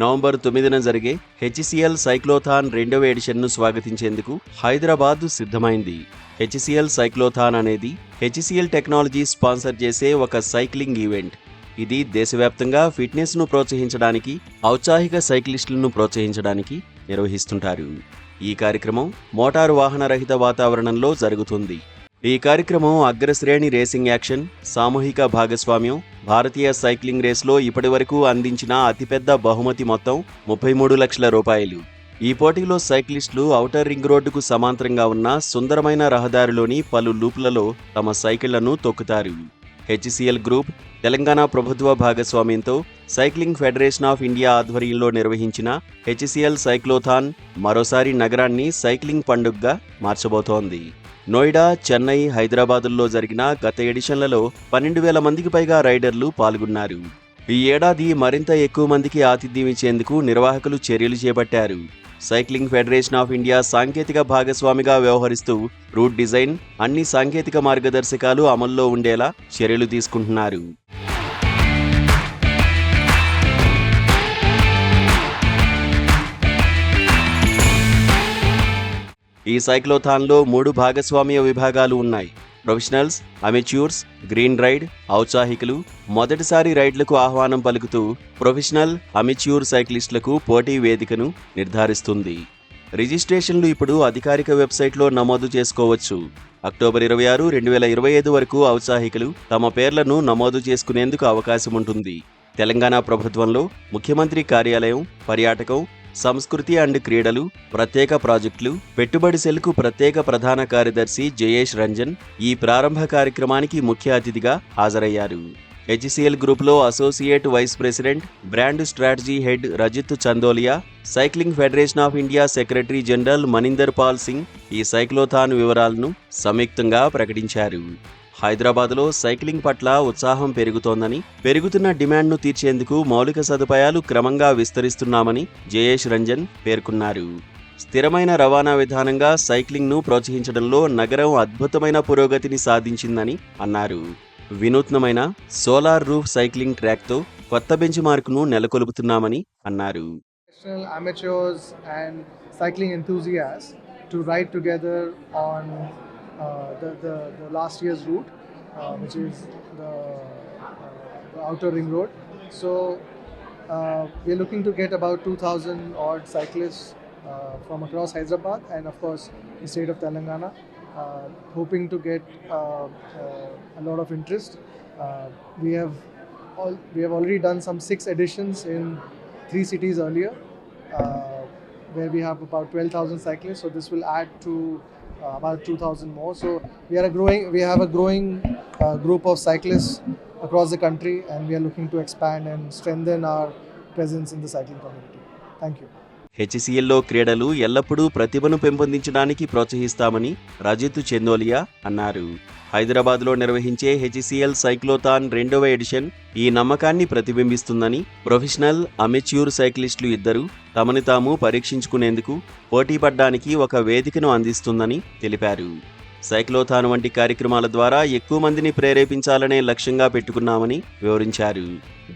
November 9న జరిగే HCl cyclothon 2వ ఎడిషన్ను స్వాగతించేందుకు హైదరాబాద్ సిద్ధమైంది. హెచ్సిఎల్ సైక్లోథాన్ అనేది హెచ్సిఎల్ టెక్నాలజీ స్పాన్సర్ చేసే ఒక సైక్లింగ్ ఈవెంట్. ఇది దేశవ్యాప్తంగా ఫిట్నెస్ను ప్రోత్సహించడానికి, ఔత్సాహిక సైక్లిస్టులను ప్రోత్సహించడానికి నిర్వహిస్తుంటారు. ఈ కార్యక్రమం మోటారు వాహన రహిత వాతావరణంలో జరుగుతుంది. ఈ కార్యక్రమం అగ్రశ్రేణి రేసింగ్ యాక్షన్, సామూహిక భాగస్వామ్యం, భారతీయ సైక్లింగ్ రేస్లో ఇప్పటివరకు అందించిన అతిపెద్ద బహుమతి మొత్తం 33 లక్షల రూపాయలు. ఈ పోటీలో సైక్లిస్టులు ఔటర్ రింగ్ రోడ్డుకు సమాంతరంగా ఉన్న సుందరమైన రహదారిలోని పలు లూపులలో తమ సైకిళ్లను తొక్కుతారు. హెచ్సిఎల్ గ్రూప్, తెలంగాణ ప్రభుత్వ భాగస్వామ్యంతో సైక్లింగ్ ఫెడరేషన్ ఆఫ్ ఇండియా ఆధ్వర్యంలో నిర్వహించిన హెచ్సిఎల్ సైక్లోథాన్ మరోసారి నగరాన్ని సైక్లింగ్ పండుగగా మార్చబోతోంది. నోయిడా, చెన్నై, హైదరాబాదుల్లో జరిగిన గత ఎడిషన్లలో 12,000 మందికి పైగా రైడర్లు పాల్గొన్నారు. ఈ ఏడాది మరింత ఎక్కువ మందికి ఆతిథ్యం ఇచ్చేందుకు నిర్వాహకులు చర్యలు చేపట్టారు. సైక్లింగ్ ఫెడరేషన్ ఆఫ్ ఇండియా సాంకేతిక భాగస్వామిగా వ్యవహరిస్తూ రూట్ డిజైన్, అన్ని సాంకేతిక మార్గదర్శకాలు అమల్లో ఉండేలా చర్యలు తీసుకుంటున్నారు. ఈ సైక్లోథాన్లో 3 భాగస్వామ్య విభాగాలు ఉన్నాయి. ప్రొఫెషనల్స్, అమెచ్యూర్స్, గ్రీన్ రైడ్, ఔత్సాహికులు. మొదటిసారి రైడ్లకు ఆహ్వానం పలుకుతూ ప్రొఫెషనల్, అమెచ్యూర్ సైక్లిస్టులకు పోటీ వేదికను నిర్ధారిస్తుంది. రిజిస్ట్రేషన్లు ఇప్పుడు అధికారిక వెబ్సైట్లో నమోదు చేసుకోవచ్చు. అక్టోబర్ 26, 2025 వరకు ఔత్సాహికులు తమ పేర్లను నమోదు చేసుకునేందుకు అవకాశం ఉంటుంది. తెలంగాణ ప్రభుత్వంలో ముఖ్యమంత్రి కార్యాలయం, పర్యాటకం, సంస్కృతి అండ్ క్రీడలు, ప్రత్యేక ప్రాజెక్టులు, పెట్టుబడి సెల్కు ప్రత్యేక ప్రధాన కార్యదర్శి జయేష్ రంజన్ ఈ ప్రారంభ కార్యక్రమానికి ముఖ్య అతిథిగా హాజరయ్యారు. హెచ్సిఎల్ గ్రూప్లో associate vice president, brand strategy head Rajit Chandolia, cycling federation of India secretary general Maninder Pal Singh ఈ సైక్లోథాన్ వివరాలను సంయుక్తంగా ప్రకటించారు. హైదరాబాద్లో సైక్లింగ్ పట్ల ఉత్సాహం పెరుగుతోందని, పెరుగుతున్న డిమాండ్ను తీర్చేందుకు మౌలిక సదుపాయాలు క్రమంగా విస్తరిస్తున్నామని జయేష్ రంజన్ పేర్కొన్నారు. స్థిరమైన రవాణా విధానంగా సైక్లింగ్ను ప్రోత్సహించడంలో నగరం అద్భుతమైన పురోగతిని సాధించిందని అన్నారు. వినూత్నమైన సోలార్ రూఫ్ సైక్లింగ్ ట్రాక్తో కొత్త బెంచ్ మార్కును నెలకొల్పుతున్నామని అన్నారు. The last year's route, which is the outer ring road. So we're looking to get about 2,000 odd cyclists from across Hyderabad and of course the state of Telangana, hoping to get a lot of interest. We have already done some 6 editions in 3 cities earlier, where we have about 12,000 cyclists. So this will add to about 2,000 more. So we have a growing group of cyclists across the country, and we are looking to expand and strengthen our presence in the cycling community. Thank you. హెచ్సిఎల్లో క్రీడలు ఎల్లప్పుడూ ప్రతిభను పెంపొందించడానికి ప్రోత్సహిస్తామని రజిత్ చందోలియా అన్నారు. హైదరాబాద్లో నిర్వహించే HCl cyclothon 2వ edition ఈ నమ్మకాన్ని ప్రతిబింబిస్తుందని, ప్రొఫెషనల్, అమెచ్యూర్ సైక్లిస్టులు ఇద్దరూ తమని తాము పరీక్షించుకునేందుకు పోటీ పడ్డానికి ఒక వేదికను అందిస్తుందని తెలిపారు. సైక్లోథాన్ వంటి కార్యక్రమాల ద్వారా ఎక్కువ మందిని ప్రేరేపించాలనే లక్ష్యంగా పెట్టుకున్నామని వివరించారు.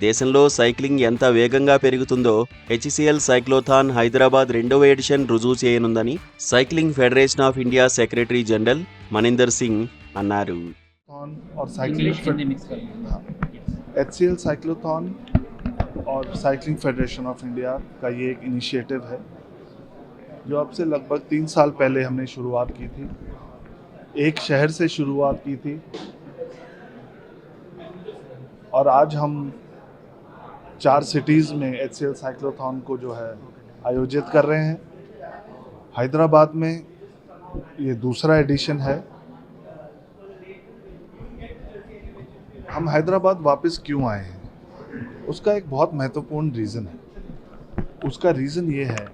దేశంలో సైక్లింగ్ ఎంత వేగంగా పెరుగుతుందో హెచ్సిఎల్ సైక్లోథాన్ హైదరాబాద్ 2వ ఎడిషన్ రుజువు చేయనుందని cycling federation of India secretary general Maninder Singh అన్నారు. HCL साइक्लोथॉन और साइक्लिंग फेडरेशन ऑफ इंडिया का ये एक इनिशिएटिव है जो अब से लगभग 3 साल पहले हमने शुरुआत की थी. एक शहर से शुरुआत की थी और आज हम 4 सिटीज़ में HCL साइक्लोथॉन को जो है आयोजित कर रहे हैं. हैदराबाद में ये दूसरा एडिशन है. हम हैदराबाद वापस क्यों आए हैं, उसका एक बहुत महत्वपूर्ण रीज़न है. उसका रीज़न ये है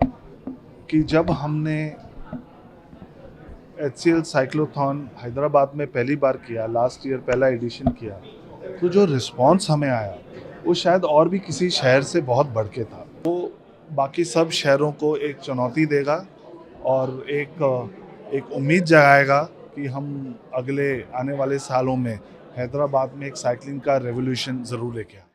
कि जब हमने HCL साइक्लोथॉन हैदराबाद में पहली बार किया, लास्ट ईयर पहला एडिशन किया, तो जो रिस्पॉन्स हमें आया वो शायद और भी किसी शहर से बहुत बढ़ के था. वो बाकी सब शहरों को एक चुनौती देगा और एक उम्मीद जगाएगा कि हम अगले आने वाले सालों में हैदराबाद में एक साइकिलिंग का रेवोल्यूशन ज़रूर लेके आए.